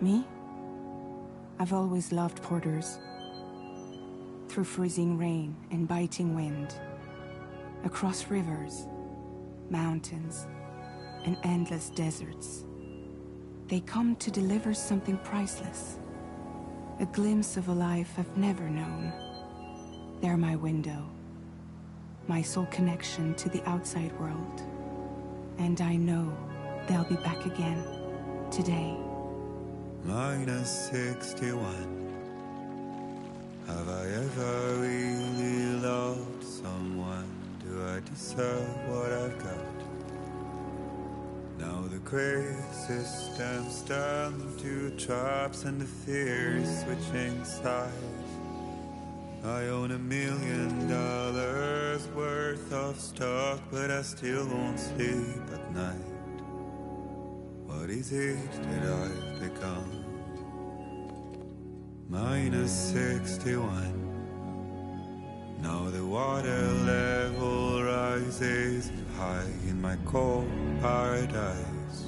Me? I've always loved porters. Through freezing rain and biting wind, across rivers, mountains, and endless deserts, they come to deliver something priceless. A glimpse of a life I've never known. They're my window, my sole connection to the outside world. And I know they'll be back again, today. -61. Have I ever really loved someone? Do I deserve what I've got? Now the crazy system stands to traps and the fears switching sides. I own $1 million worth of stock, but I still won't sleep at night. What is it that I've become? -61. Now the water level rises high in my cold paradise,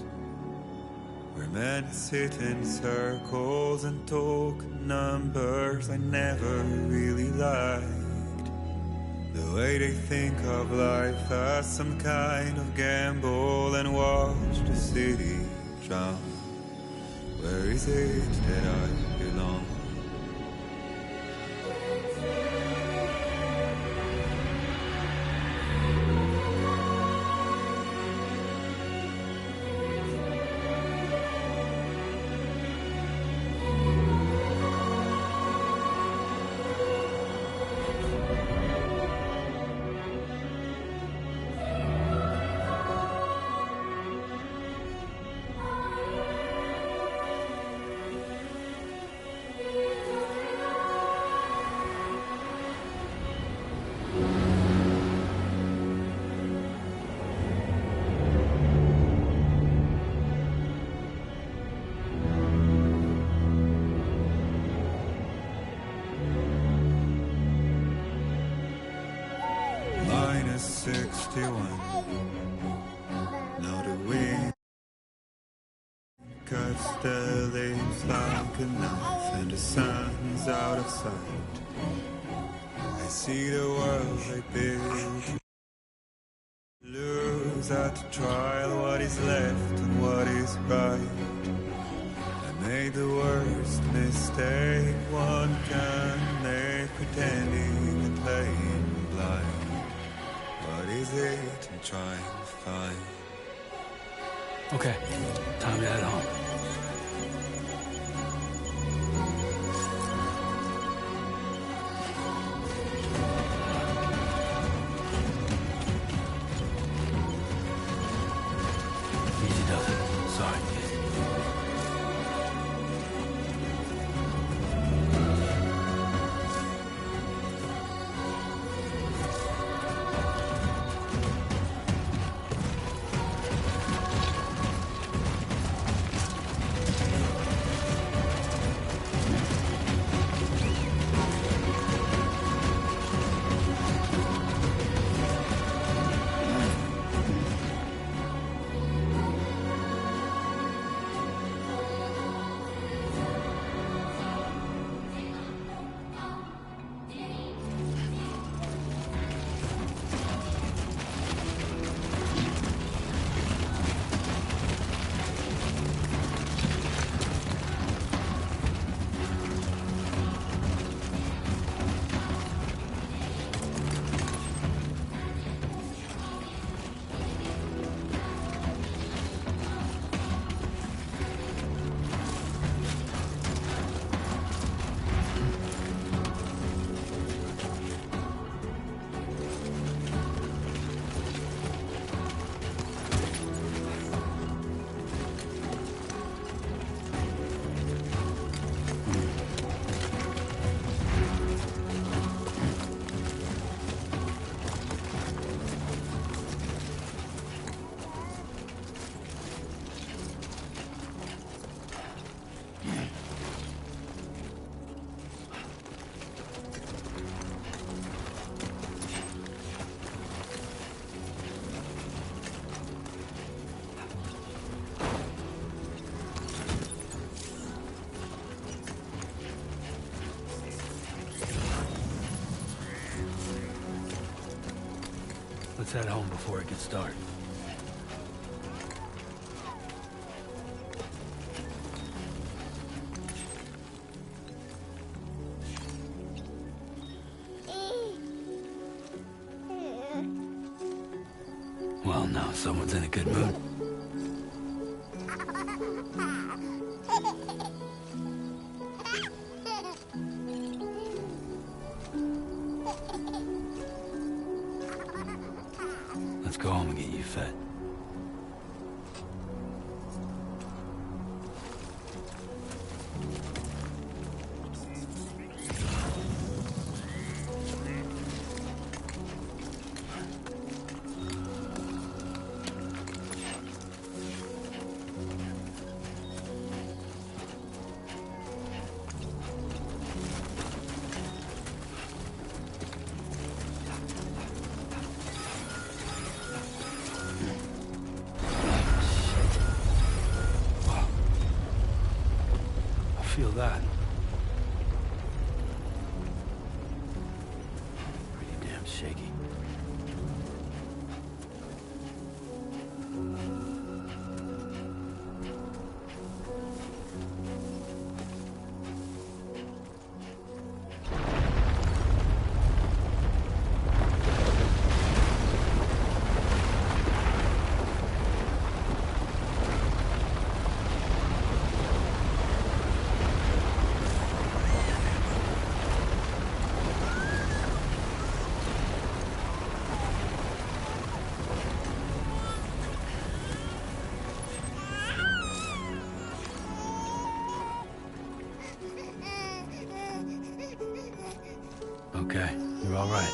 where men sit in circles and talk numbers I never really liked. The way they think of life as some kind of gamble and watch the city drown. Where is it that I belong? 51. Now the wind cuts the leaves like a knife, and the sun's out of sight. I see the world I built. Lose at the trial what is left and what is right. I made the worst mistake one can make, pretending and playing blind. What is it I'm trying to find? Okay, time to head home. Easy does it. Sorry, kid. Let's head home before it gets dark. Well, now someone's in a good mood. Let's go home and get you fed. Feel that. Pretty damn shaky. Okay, you're all right.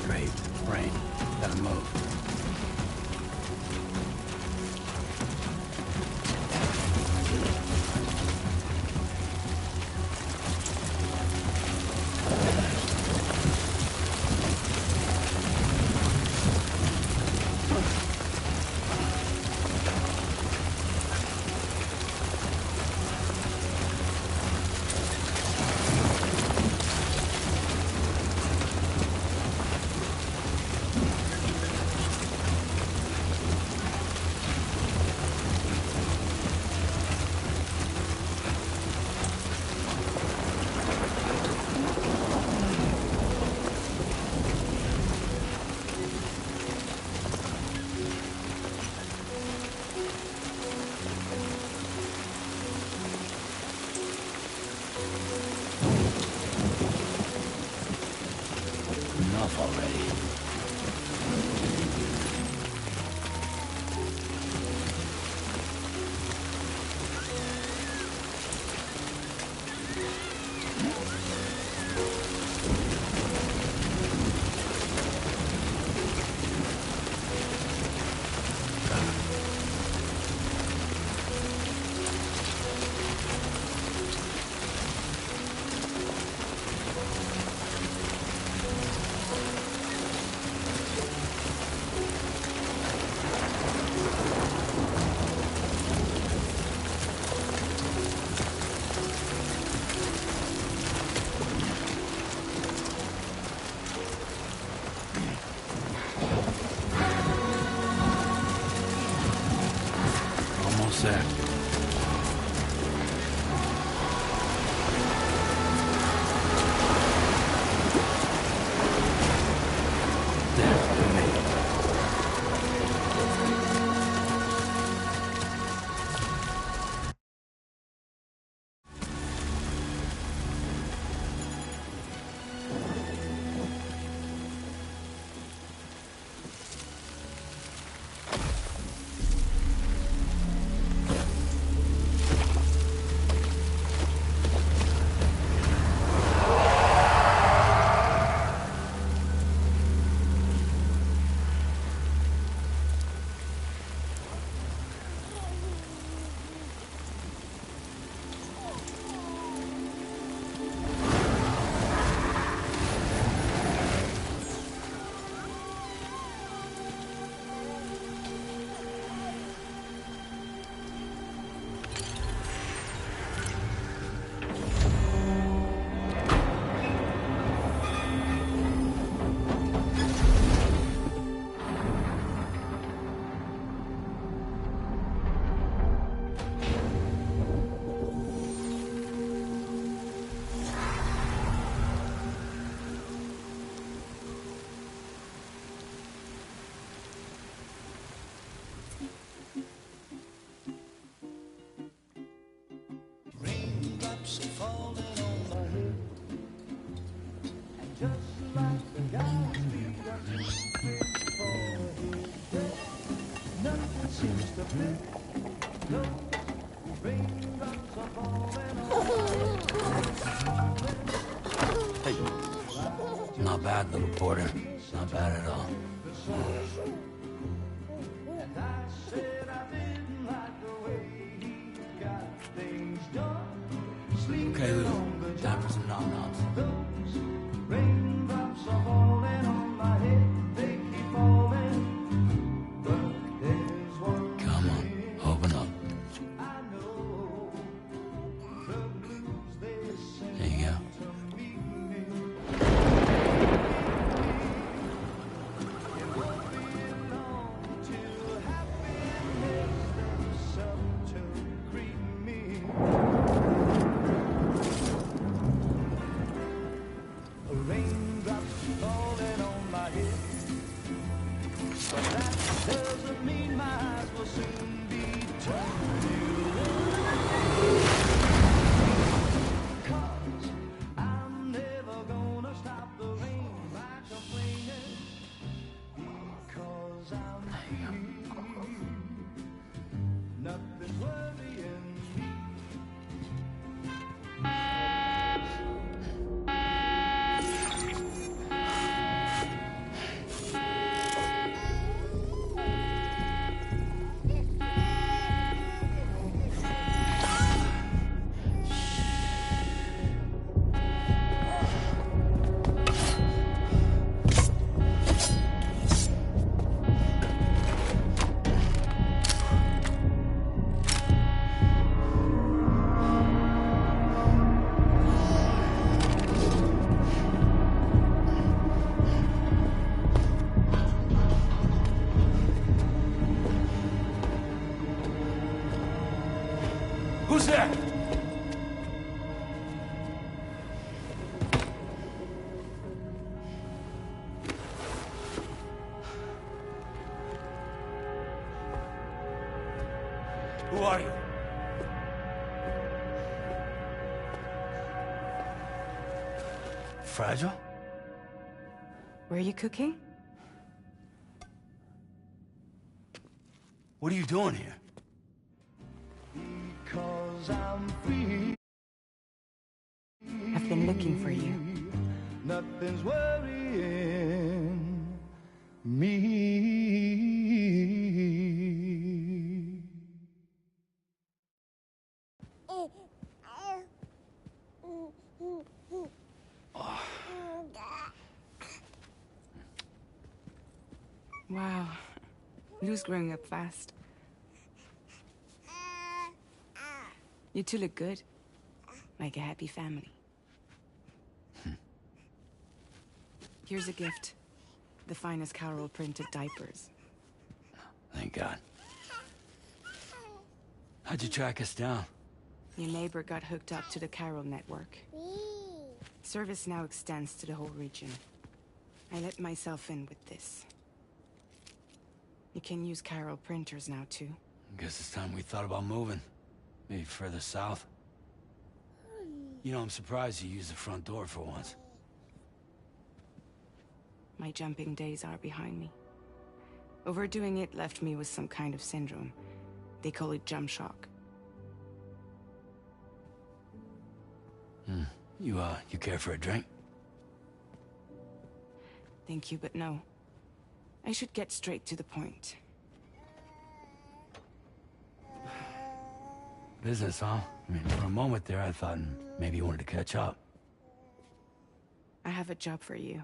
Great. Rain. Gotta move. Enough already. Almost there. There, we made it. Hey. Not bad, little porter. Not bad at all. Okay, Lou. Time for some nom-noms. Come on, open up. There you go. But that doesn't mean my Who's there? Who are you? Fragile? Were you cooking? What are you doing here? Because I'm free. I've been looking for you. Nothing's worrying me. Wow. Lou's growing up fast. You two look good. Like a happy family. Here's a gift. The finest Carol printed diapers. Thank God. How'd you track us down? Your neighbor got hooked up to the Carol network. Service now extends to the whole region. I let myself in with this. You can use Carol printers now too. Guess it's time we thought about moving. Maybe further south. You know, I'm surprised you used the front door for once. My jumping days are behind me. Overdoing it left me with some kind of syndrome. They call it jump shock. You care for a drink? Thank you, but no. I should get straight to the point. Business, huh? I mean, for a moment there, I thought maybe you wanted to catch up. I have a job for you.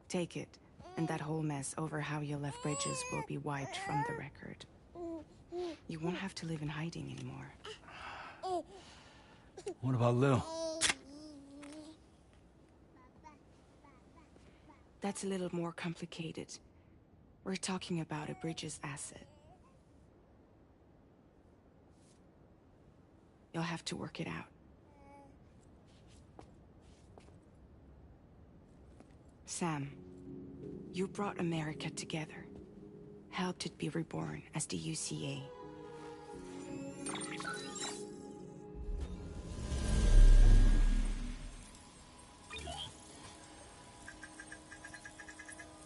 Take it, and that whole mess over how you left Bridges will be wiped from the record. You won't have to live in hiding anymore. What about Lou? That's a little more complicated. We're talking about a Bridges asset. You'll have to work it out. Sam, you brought America together. Helped it be reborn as the UCA.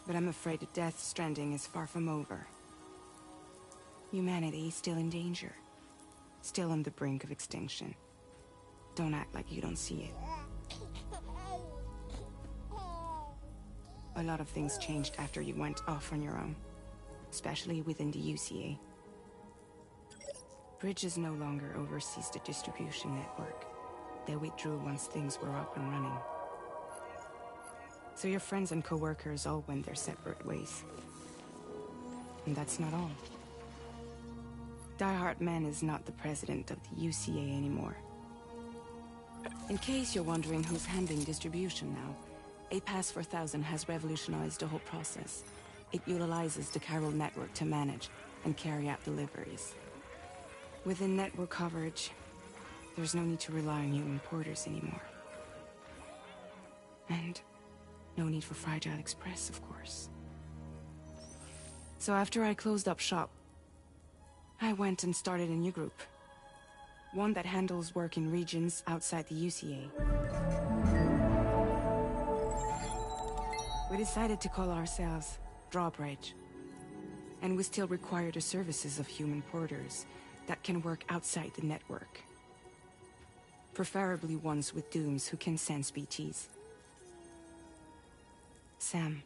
But I'm afraid the Death Stranding is far from over. Humanity is still in danger. Still on the brink of extinction. Don't act like you don't see it. A lot of things changed after you went off on your own. Especially within the UCA. Bridges no longer oversees the distribution network. They withdrew once things were up and running. So your friends and co-workers all went their separate ways. And that's not all. Die Hard Man is not the president of the UCA anymore. In case you're wondering who's handling distribution now, A Pass 4000 has revolutionized the whole process. It utilizes the Carol network to manage and carry out deliveries. Within network coverage, there's no need to rely on human porters anymore. And no need for Fragile Express, of course. So after I closed up shop, I went and started a new group. One that handles work in regions outside the UCA. We decided to call ourselves Drawbridge. And we still require the services of human porters that can work outside the network. Preferably ones with dooms who can sense BTs. Sam,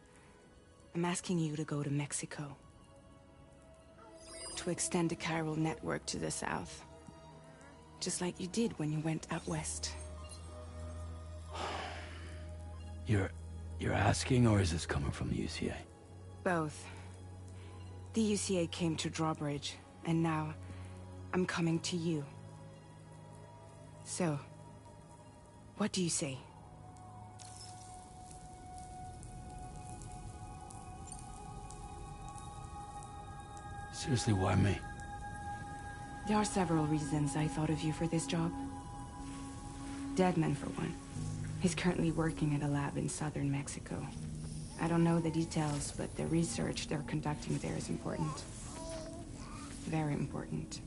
I'm asking you to go to Mexico. To extend the chiral network to the south. Just like you did when you went out west. You're asking, or is this coming from the UCA? Both. The UCA came to Drawbridge, and now I'm coming to you. So, what do you say? Seriously, why me? There are several reasons I thought of you for this job. Deadman, for one. He's currently working at a lab in southern Mexico. I don't know the details, but the research they're conducting there is important. Very important.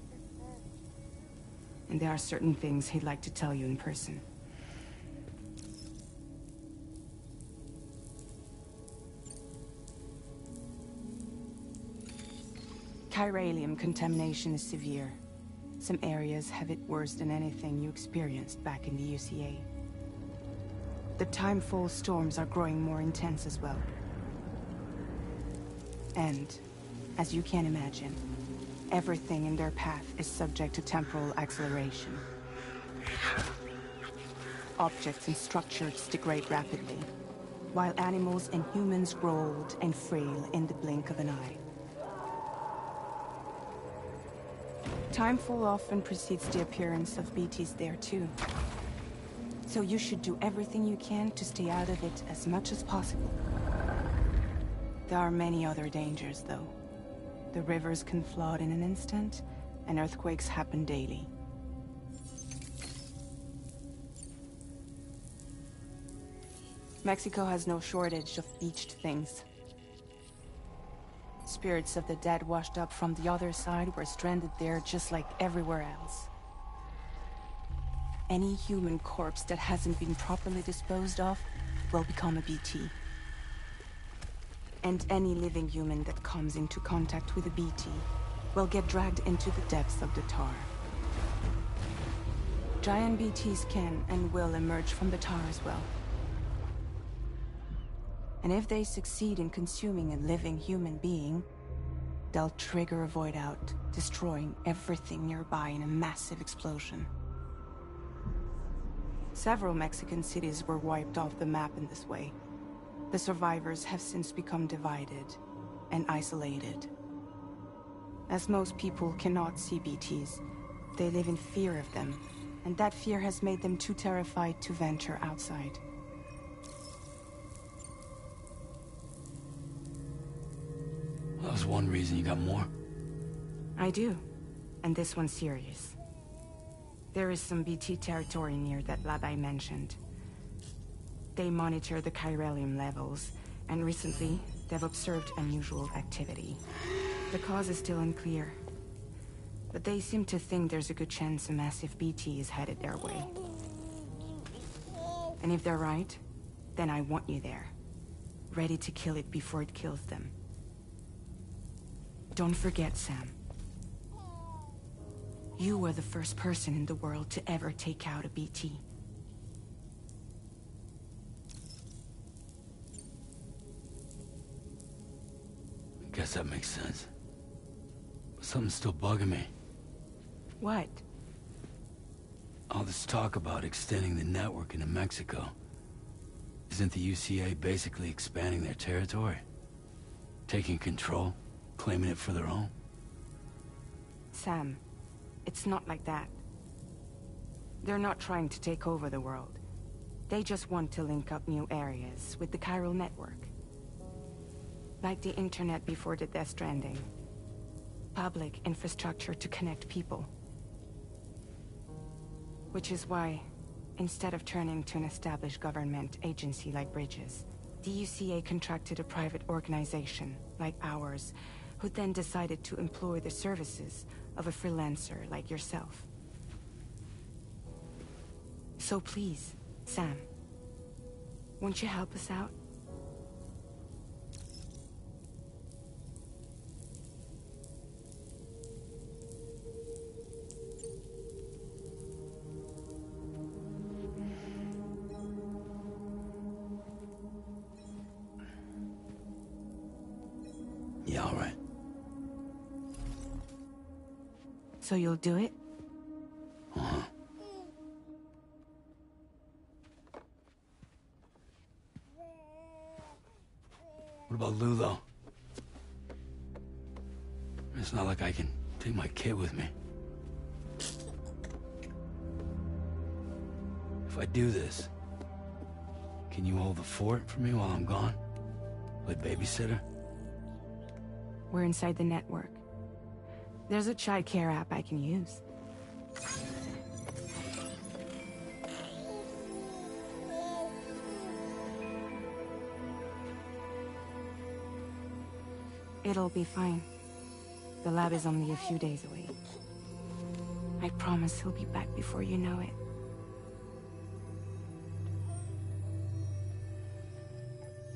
And there are certain things he'd like to tell you in person. Chiralium contamination is severe. Some areas have it worse than anything you experienced back in the UCA. The timefall storms are growing more intense as well. And, as you can imagine, everything in their path is subject to temporal acceleration. Objects and structures degrade rapidly, while animals and humans grow old and frail in the blink of an eye. Timefall often precedes the appearance of BTs there too. So you should do everything you can to stay out of it as much as possible. There are many other dangers, though. The rivers can flood in an instant, and earthquakes happen daily. Mexico has no shortage of beached things. Spirits of the dead washed up from the other side were stranded there just like everywhere else. Any human corpse that hasn't been properly disposed of will become a BT. And any living human that comes into contact with a BT will get dragged into the depths of the tar. Giant BTs can and will emerge from the tar as well. And if they succeed in consuming a living human being, they'll trigger a void out, destroying everything nearby in a massive explosion. Several Mexican cities were wiped off the map in this way. The survivors have since become divided and isolated. As most people cannot see BTs, they live in fear of them, and that fear has made them too terrified to venture outside. That was one reason. You got more? I do, and this one's serious. There is some BT territory near that lab I mentioned. They monitor the chiralium levels, and recently, they've observed unusual activity. The cause is still unclear, but they seem to think there's a good chance a massive BT is headed their way. And if they're right, then I want you there, ready to kill it before it kills them. Don't forget, Sam. You were the first person in the world to ever take out a BT. I guess that makes sense. But something's still bugging me. What? All this talk about extending the network into Mexico. Isn't the UCA basically expanding their territory? Taking control? Claiming it for their own? Sam, it's not like that. They're not trying to take over the world. They just want to link up new areas with the chiral network. Like the internet before the Death Stranding. Public infrastructure to connect people. Which is why, instead of turning to an established government agency like Bridges, the UCA contracted a private organization, like ours, who then decided to employ the services of a freelancer like yourself. So please, Sam, won't you help us out? Yeah, all right. So you'll do it? Uh-huh. What about Lou, though? It's not like I can take my kid with me. If I do this, can you hold the fort for me while I'm gone? Play babysitter? We're inside the network. There's a child care app I can use. It'll be fine. The lab is only a few days away. I promise he'll be back before you know it.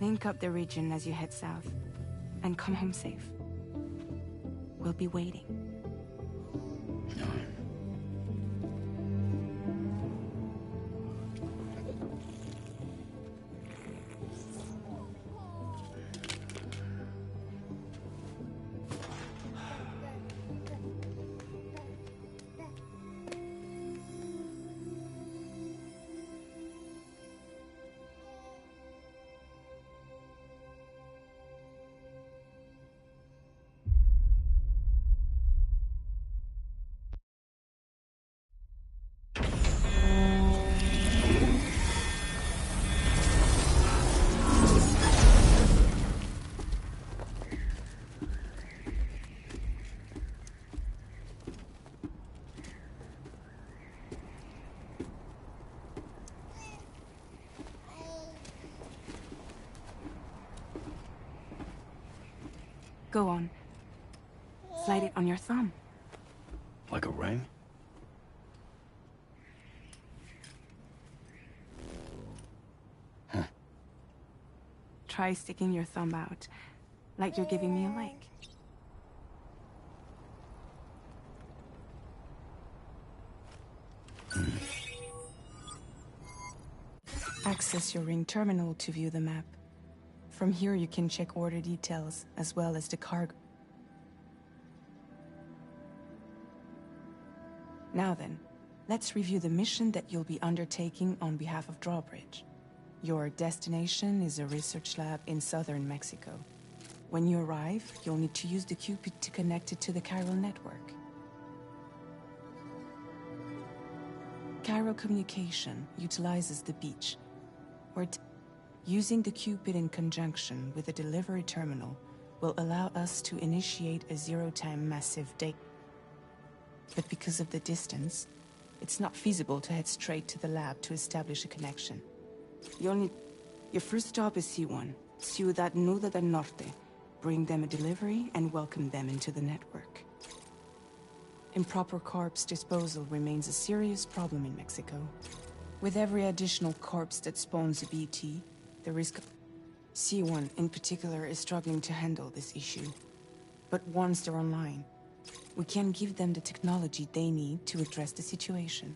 Link up the region as you head south, and come home safe. We'll be waiting. All right. Go on. Slide it on your thumb. Like a ring? Huh. Try sticking your thumb out, like you're giving me a like. Access your ring terminal to view the map. From here you can check order details, as well as the cargo. Now then, let's review the mission that you'll be undertaking on behalf of Drawbridge. Your destination is a research lab in southern Mexico. When you arrive, you'll need to use the Cupid to connect it to the chiral network. Chiral communication utilizes the beach, where using the Cupid in conjunction with a delivery terminal will allow us to initiate a zero-time massive data. But because of the distance, it's not feasible to head straight to the lab to establish a connection. Your first stop is C1, Ciudad Nuda del Norte. Bring them a delivery and welcome them into the network. Improper corpse disposal remains a serious problem in Mexico. With every additional corpse that spawns a BT, the risk of C1 in particular is struggling to handle this issue. But once they're online, we can give them the technology they need to address the situation.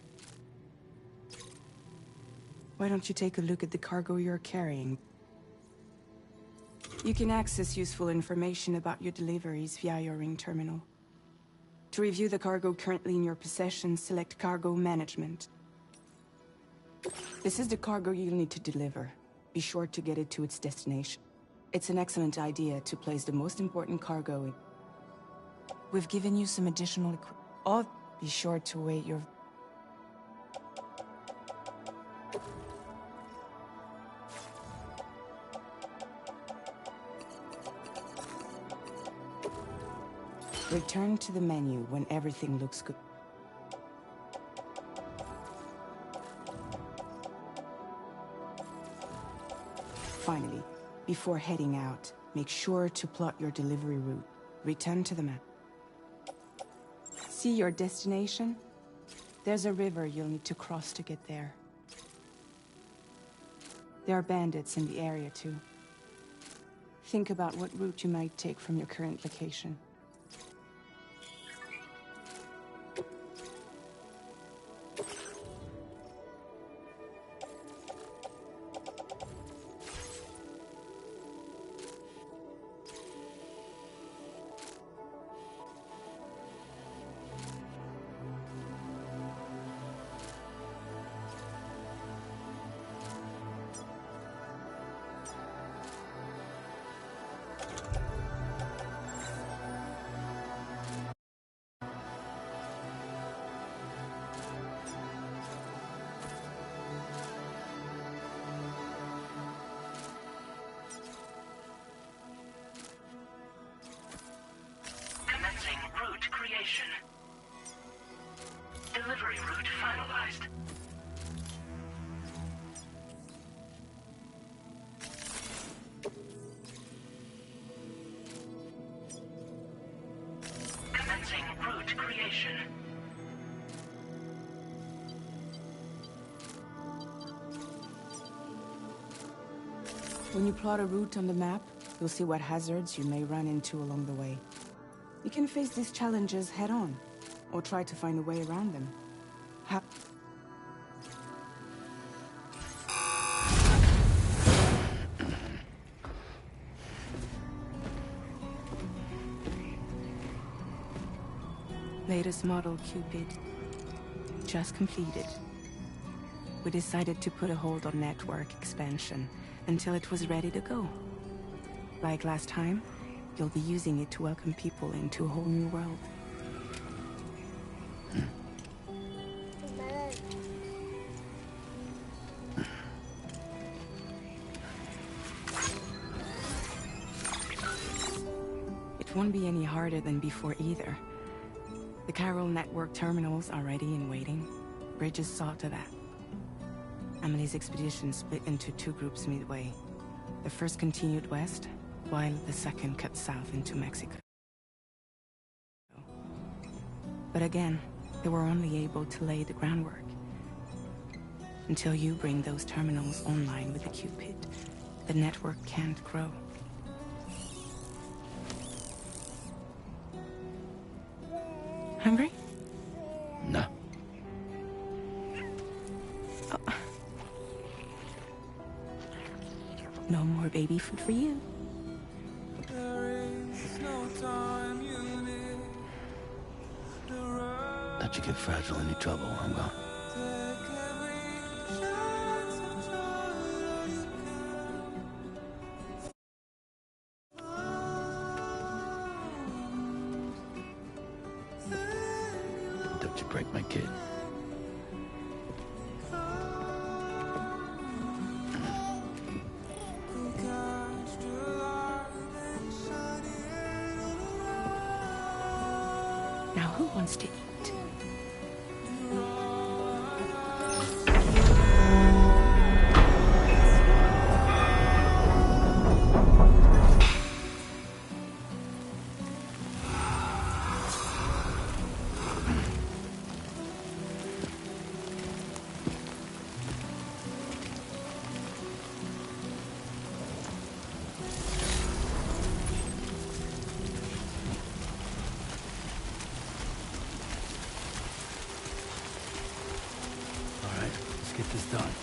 Why don't you take a look at the cargo you're carrying? You can access useful information about your deliveries via your ring terminal. To review the cargo currently in your possession, select Cargo Management. This is the cargo you'll need to deliver. Be sure to get it to its destination. It's an excellent idea to place the most important cargo in. We've given you some additional equipment. Oh, be sure to wait your... Return to the menu when everything looks good. Finally, before heading out, make sure to plot your delivery route Return to the map. See your destination? There's a river you'll need to cross to get there. There are bandits in the area too. Think about what route you might take from your current location. Delivery route finalized. Commencing route creation. When you plot a route on the map, you'll see what hazards you may run into along the way. You can face these challenges head-on, or try to find a way around them. Latest model Cupid. Just completed. We decided to put a hold on network expansion until it was ready to go. Like last time, you'll be using it to welcome people into a whole new world. It won't be any harder than before either. The Chiral network terminals are ready and waiting. Bridges saw to that. Emily's expedition split into two groups midway. The first continued west, while the second cut south into Mexico. But again, they were only able to lay the groundwork. Until you bring those terminals online with the Cupid, the network can't grow. Hungry? No. Oh. No more baby food for you. Let you get fragile any trouble, I'm gone. Don't you break my kid. Now who wants to eat? Get this done.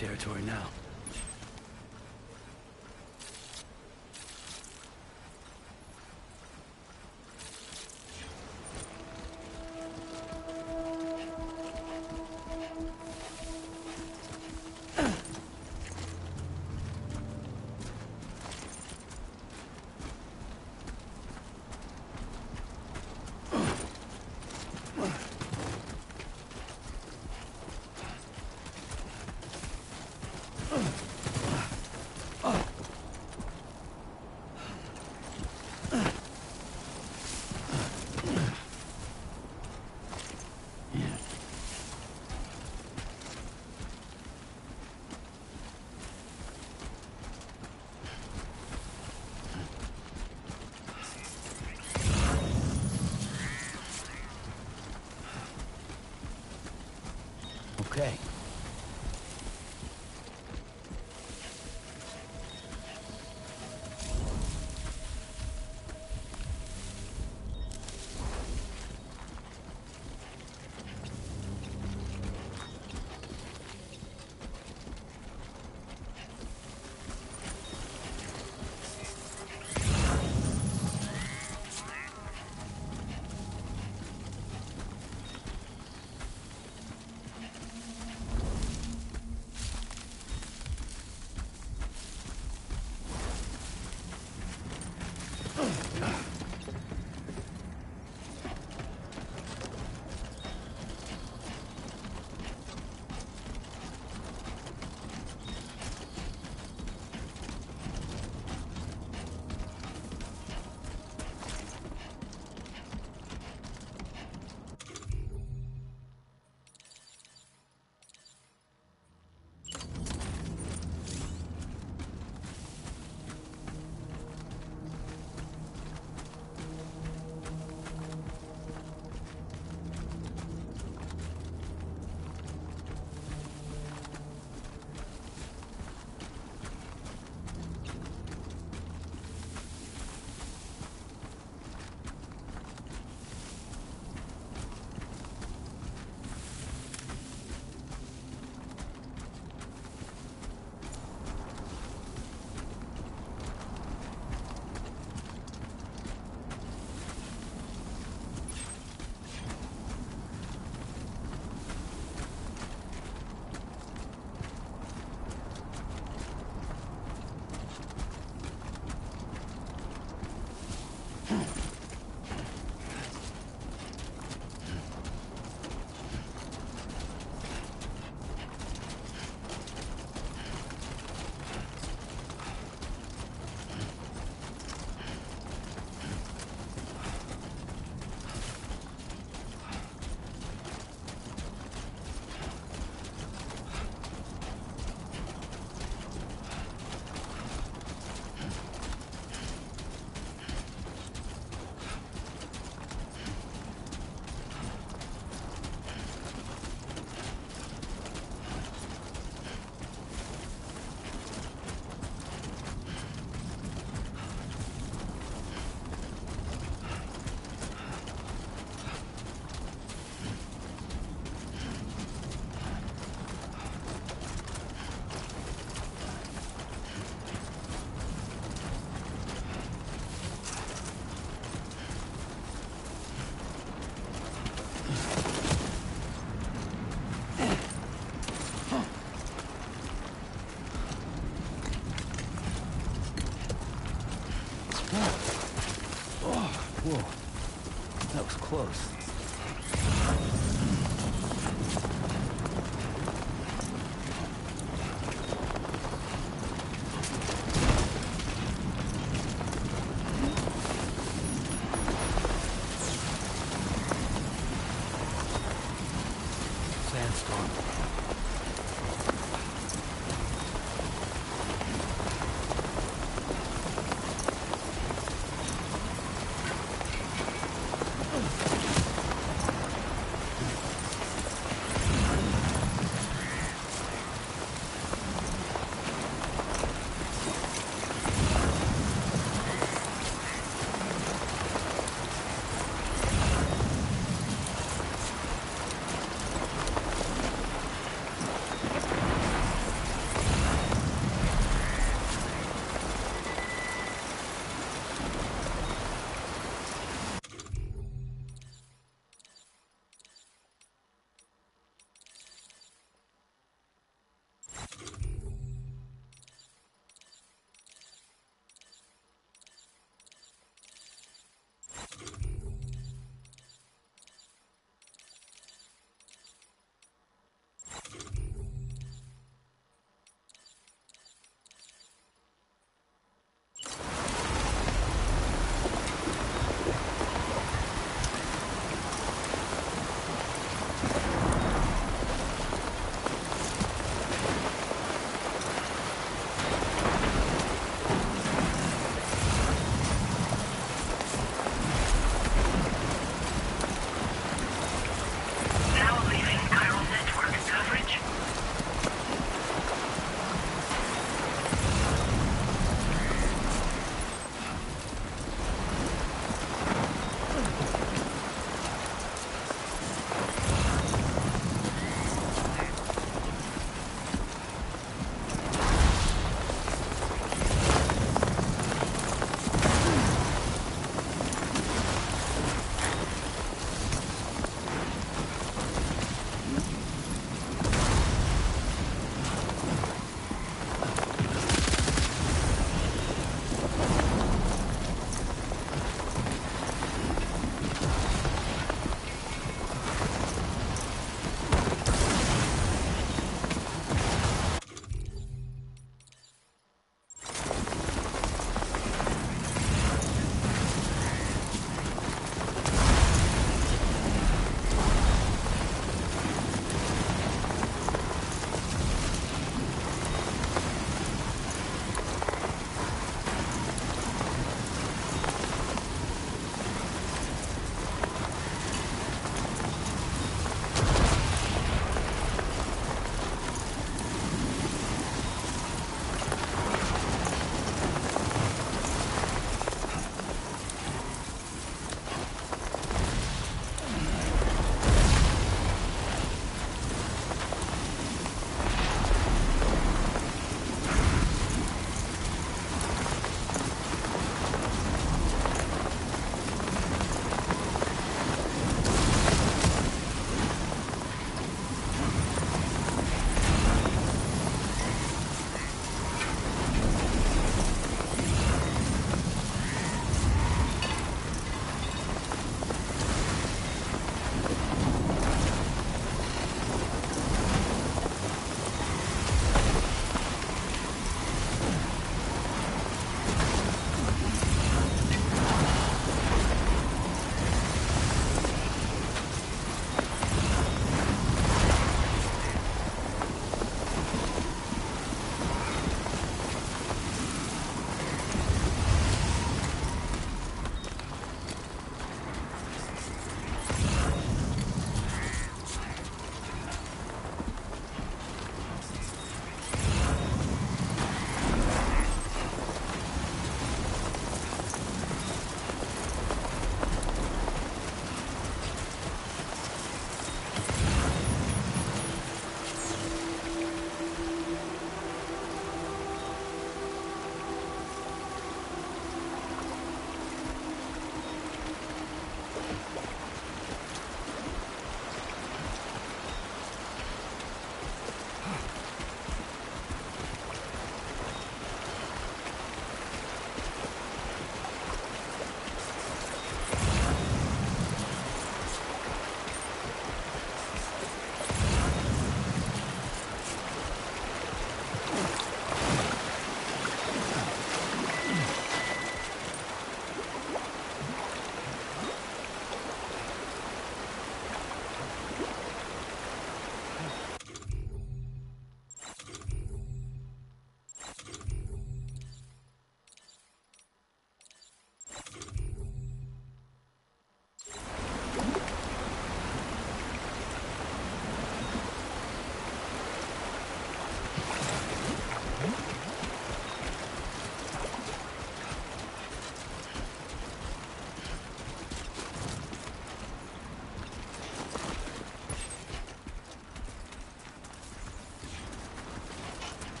territory now. Okay. Whoa, that was close. Sandstorm.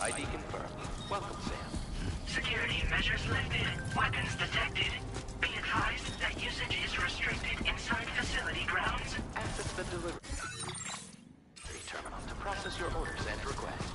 ID confirmed. Welcome, Sam. Security measures lifted. Weapons detected. Be advised that usage is restricted inside facility grounds. Access the delivery terminal to process your orders and requests.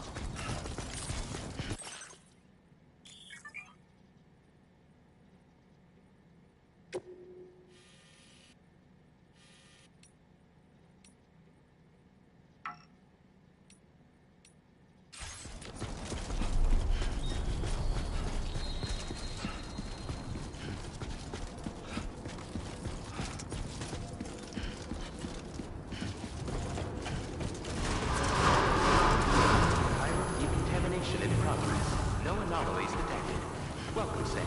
Welcome, Sam.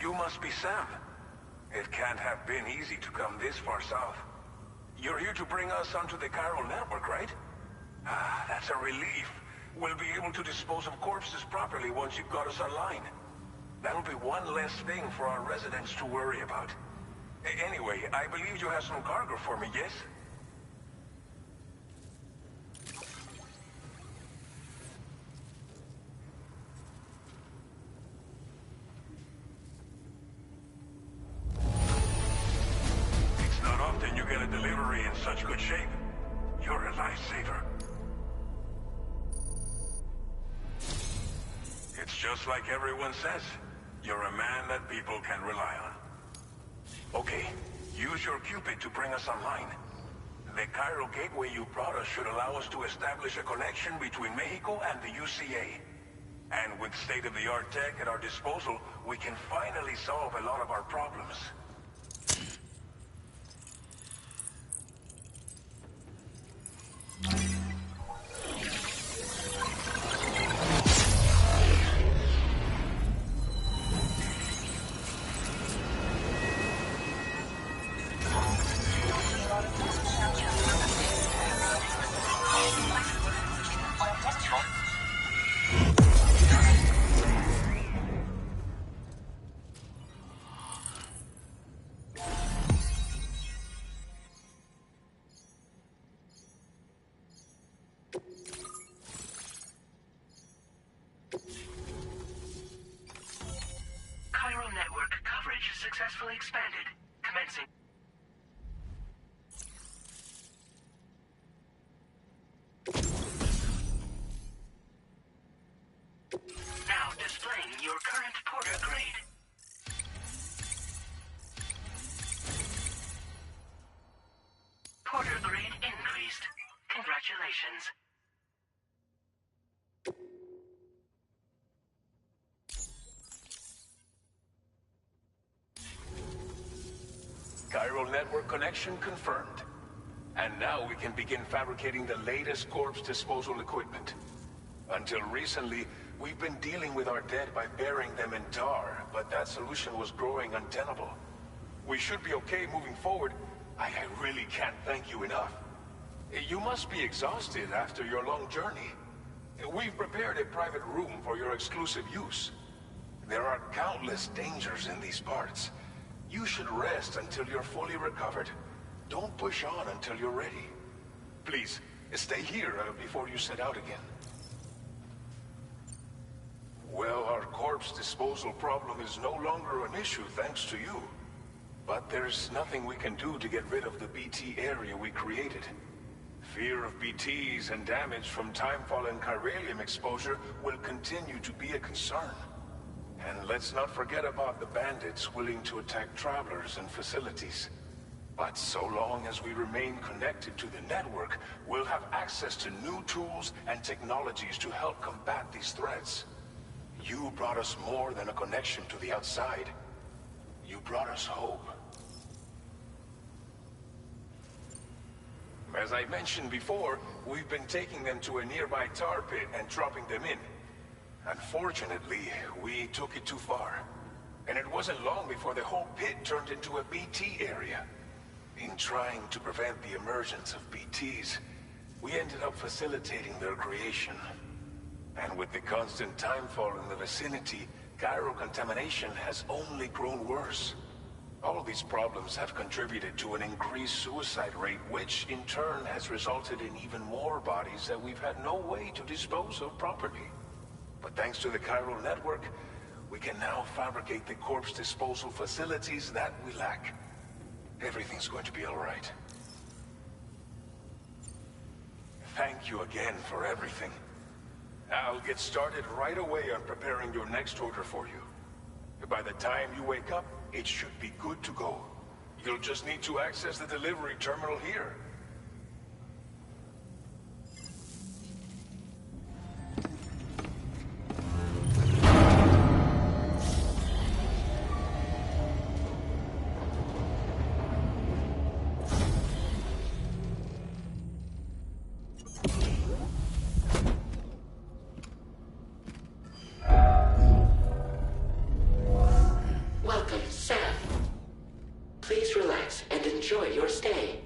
You must be Sam. It can't have been easy to come this far south. You're here to bring us onto the chiral network, right? Ah, that's a relief. We'll be able to dispose of corpses properly once you've got us online. That'll be one less thing for our residents to worry about. Anyway, I believe you have some cargo for me, yes? Such good shape. You're a lifesaver. It's just like everyone says. You're a man that people can rely on. Okay, use your Cupid to bring us online. The chiral gateway you brought us should allow us to establish a connection between Mexico and the UCA. And with state-of-the-art tech at our disposal, we can finally solve a lot of our problems. Successfully expanded. Commencing. Now displaying your current porter grade. Porter grade increased. Congratulations. Chiral network connection confirmed. And now we can begin fabricating the latest corpse disposal equipment. Until recently, we've been dealing with our dead by burying them in tar, but that solution was growing untenable. We should be okay moving forward. I really can't thank you enough. You must be exhausted after your long journey. We've prepared a private room for your exclusive use. There are countless dangers in these parts. You should rest until you're fully recovered. Don't push on until you're ready. Please, stay here before you set out again. Well, our corpse disposal problem is no longer an issue thanks to you. But there's nothing we can do to get rid of the BT area we created. Fear of BTs and damage from timefall and chiralium exposure will continue to be a concern. And let's not forget about the bandits willing to attack travelers and facilities. But so long as we remain connected to the network, we'll have access to new tools and technologies to help combat these threats. You brought us more than a connection to the outside. You brought us hope. As I mentioned before, we've been taking them to a nearby tar pit and dropping them in. Unfortunately, we took it too far. And it wasn't long before the whole pit turned into a BT area. In trying to prevent the emergence of BTs, we ended up facilitating their creation. And with the constant timefall in the vicinity, chiral contamination has only grown worse. All these problems have contributed to an increased suicide rate, which in turn has resulted in even more bodies that we've had no way to dispose of properly. But thanks to the chiral network, we can now fabricate the corpse disposal facilities that we lack. Everything's going to be all right. Thank you again for everything. I'll get started right away on preparing your next order for you. By the time you wake up, it should be good to go. You'll just need to access the delivery terminal here. Enjoy your stay.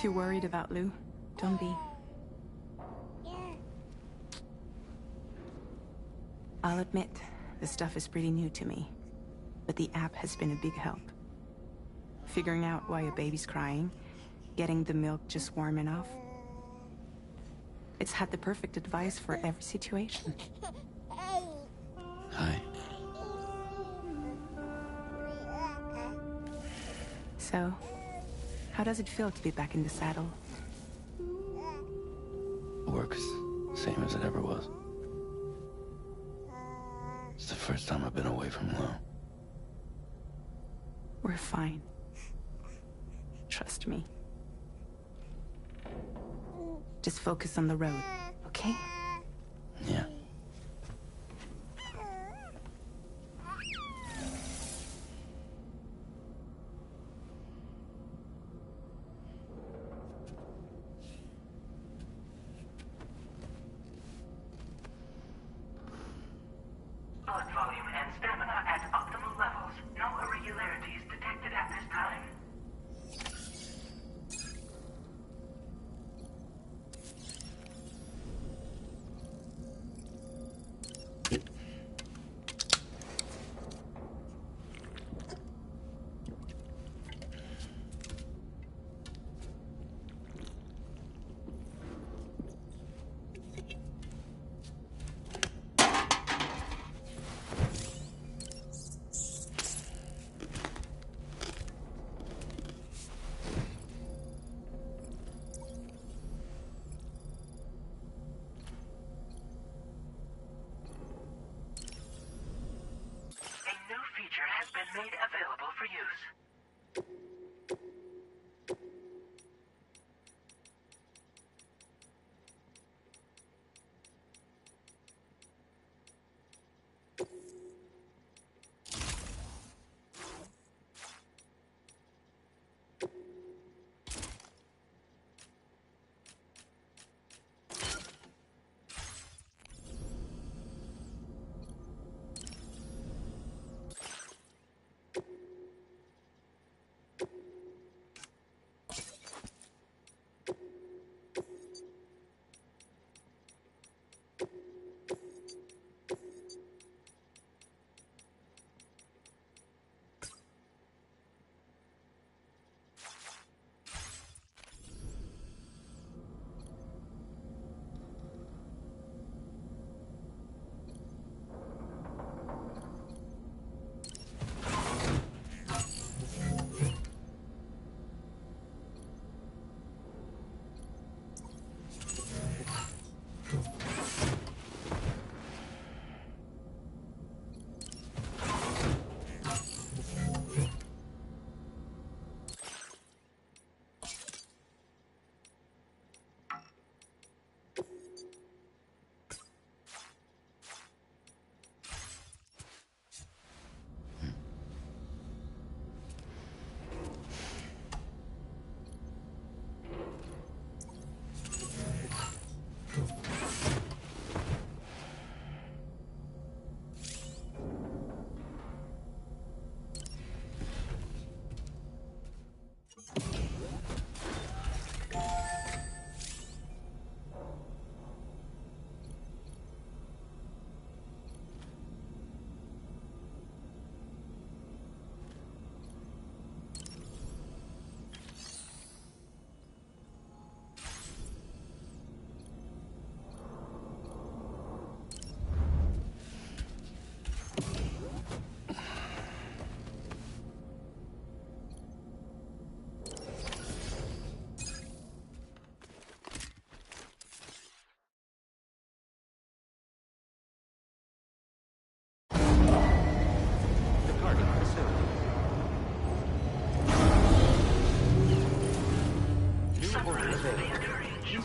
too worried about Lou. Don't be. I'll admit, this stuff is pretty new to me, but the app has been a big help. Figuring out why a baby's crying, getting the milk just warm enough. It's had the perfect advice for every situation. Hi. So, how does it feel to be back in the saddle? Works same as it ever was. It's the first time I've been away from Lo. We're fine. Trust me. Just focus on the road, okay? Yeah. Blood volume and stamina at optimal levels. No irregularities detected at this time. Has been made available for use.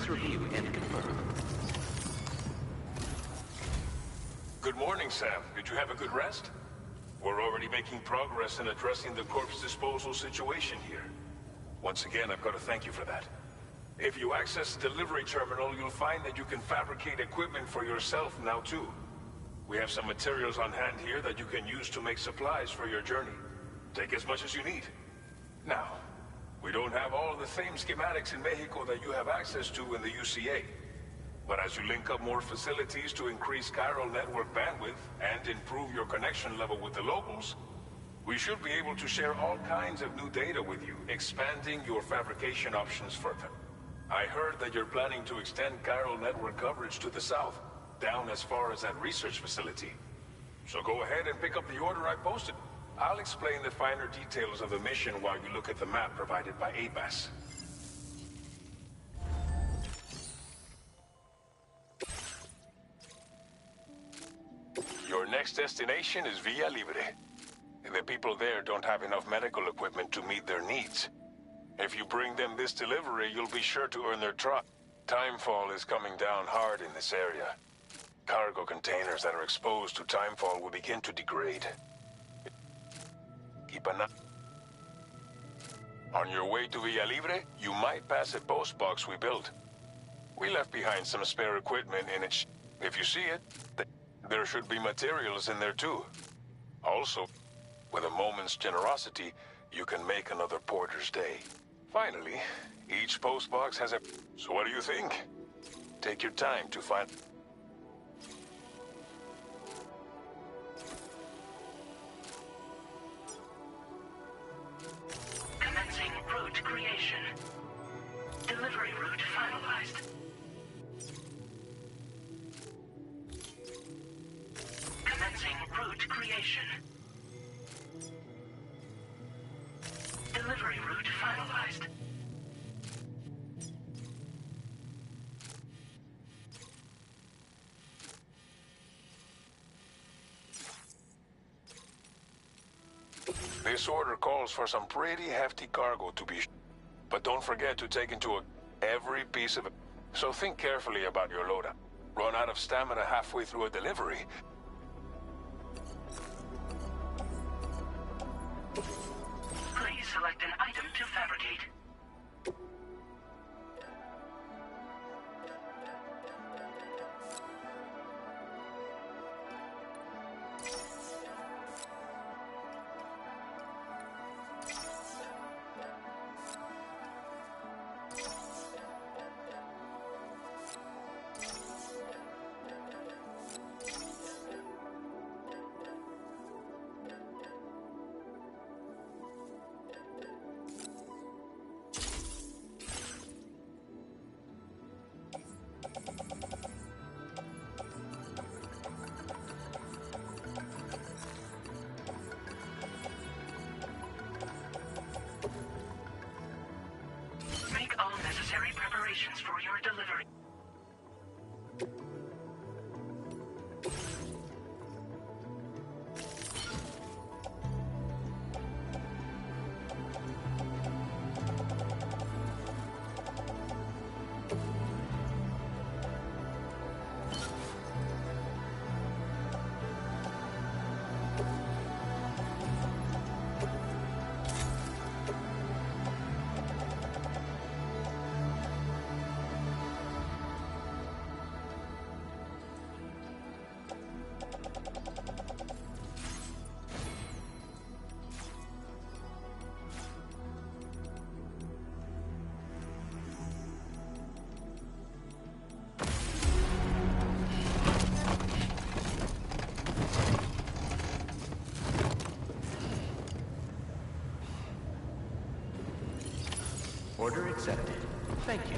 Please review and confirm. Good morning, Sam. Did you have a good rest? We're already making progress in addressing the corpse disposal situation here. Once again, I've got to thank you for that. If you access the delivery terminal, you'll find that you can fabricate equipment for yourself now too. We have some materials on hand here that you can use to make supplies for your journey. Take as much as you need. Now, We don't have all the same schematics in Mexico that you have access to in the UCA. But as you link up more facilities to increase chiral network bandwidth and improve your connection level with the locals, we should be able to share all kinds of new data with you, expanding your fabrication options further. I heard that you're planning to extend chiral network coverage to the south, down as far as that research facility. So go ahead and pick up the order I posted. I'll explain the finer details of the mission while you look at the map provided by ABAS. Your next destination is Villa Libre. The people there don't have enough medical equipment to meet their needs. If you bring them this delivery, you'll be sure to earn their trust. Timefall is coming down hard in this area. Cargo containers that are exposed to timefall will begin to degrade. Keep an eye. On your way to Villa Libre, you might pass a post box we built. We left behind some spare equipment in it. If you see it, there should be materials in there too. Also, with a moment's generosity, you can make another porter's day. Finally, each postbox has a... So what do you think? Take your time to find... Commencing route creation. Delivery route finalized. Commencing route creation. Delivery route finalized. This order calls for some pretty hefty cargo to be... But don't forget to take into account every piece of it. So think carefully about your loadout. Run out of stamina halfway through a delivery. Please select an item to fabricate. Make all necessary preparations for your delivery. Order accepted. Thank you.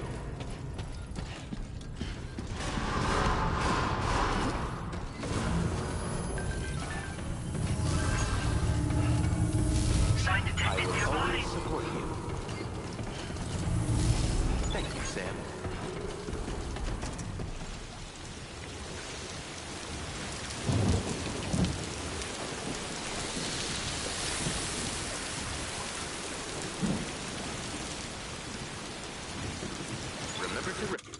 Site I detected will nearby. always support you. Thank you, Sam. Remember to...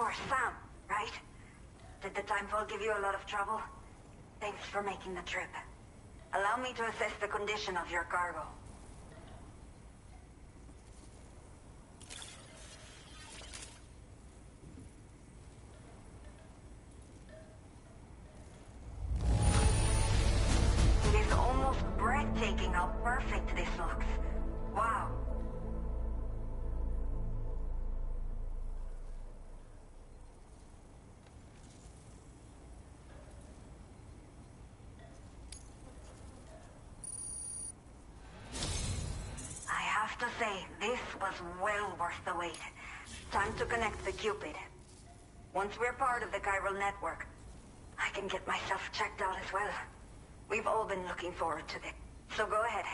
You're Sam, right? Did the Timefall give you a lot of trouble? Thanks for making the trip. Allow me to assess the condition of your cargo. It is almost breathtaking how perfect this looks. Wow. I have to say, this was well worth the wait. Time to connect the Cupid. Once we're part of the chiral network, I can get myself checked out as well. We've all been looking forward to this. So go ahead.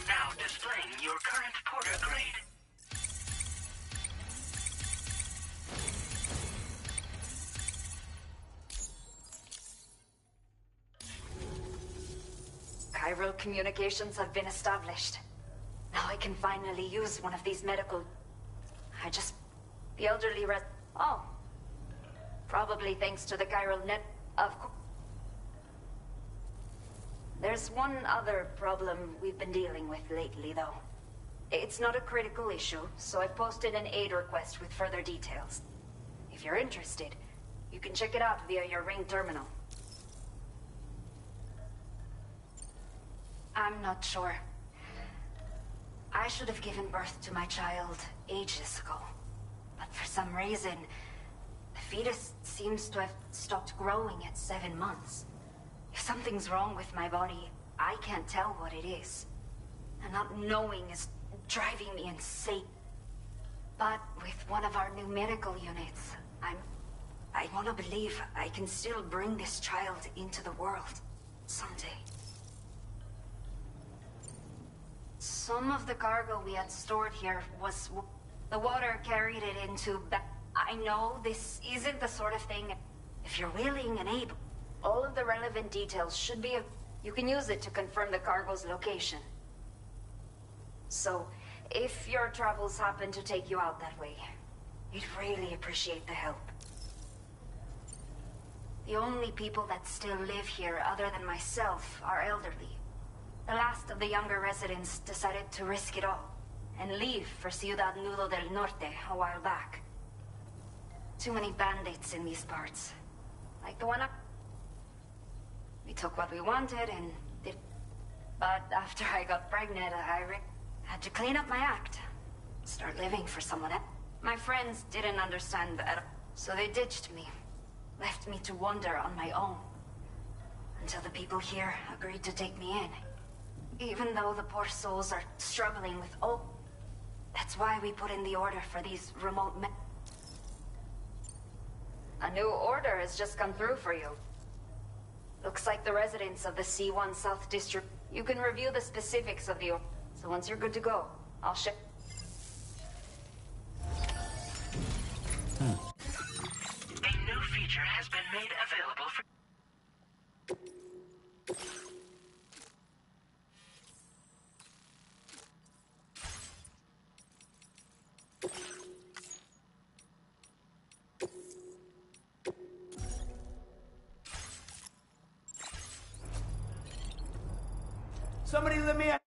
Now displaying your current porter grade. Chiral communications have been established. Now I can finally use one of these medical... The elderly Oh. Probably thanks to the chiral net... Of course. There's one other problem we've been dealing with lately, though. It's not a critical issue, so I've posted an aid request with further details. If you're interested, you can check it out via your ring terminal. I'm not sure. I should have given birth to my child ages ago. But for some reason, the fetus seems to have stopped growing at 7 months. If something's wrong with my body, I can't tell what it is. And not knowing is driving me insane. But with one of our new medical units, I want to believe I can still bring this child into the world someday. Some of the cargo we had stored here was... The water carried it into... I know this isn't the sort of thing... If you're willing and able, all of the relevant details should be... You can use it to confirm the cargo's location. So, if your travels happen to take you out that way, we'd really appreciate the help. The only people that still live here other than myself are elderly. The last of the younger residents decided to risk it all and leave for Ciudad Nudo del Norte a while back. Too many bandits in these parts. Like the one up... We took what we wanted and did... But after I got pregnant, I had to clean up my act. Start living for someone else. My friends didn't understand at all, so they ditched me. Left me to wander on my own. Until the people here agreed to take me in. Even though the poor souls are struggling with all... That's why we put in the order for these remote A new order has just come through for you. Looks like the residents of the C1 South District... You can review the specifics of the order. So once you're good to go, I'll ship... A new feature has been made available for... Somebody let me out.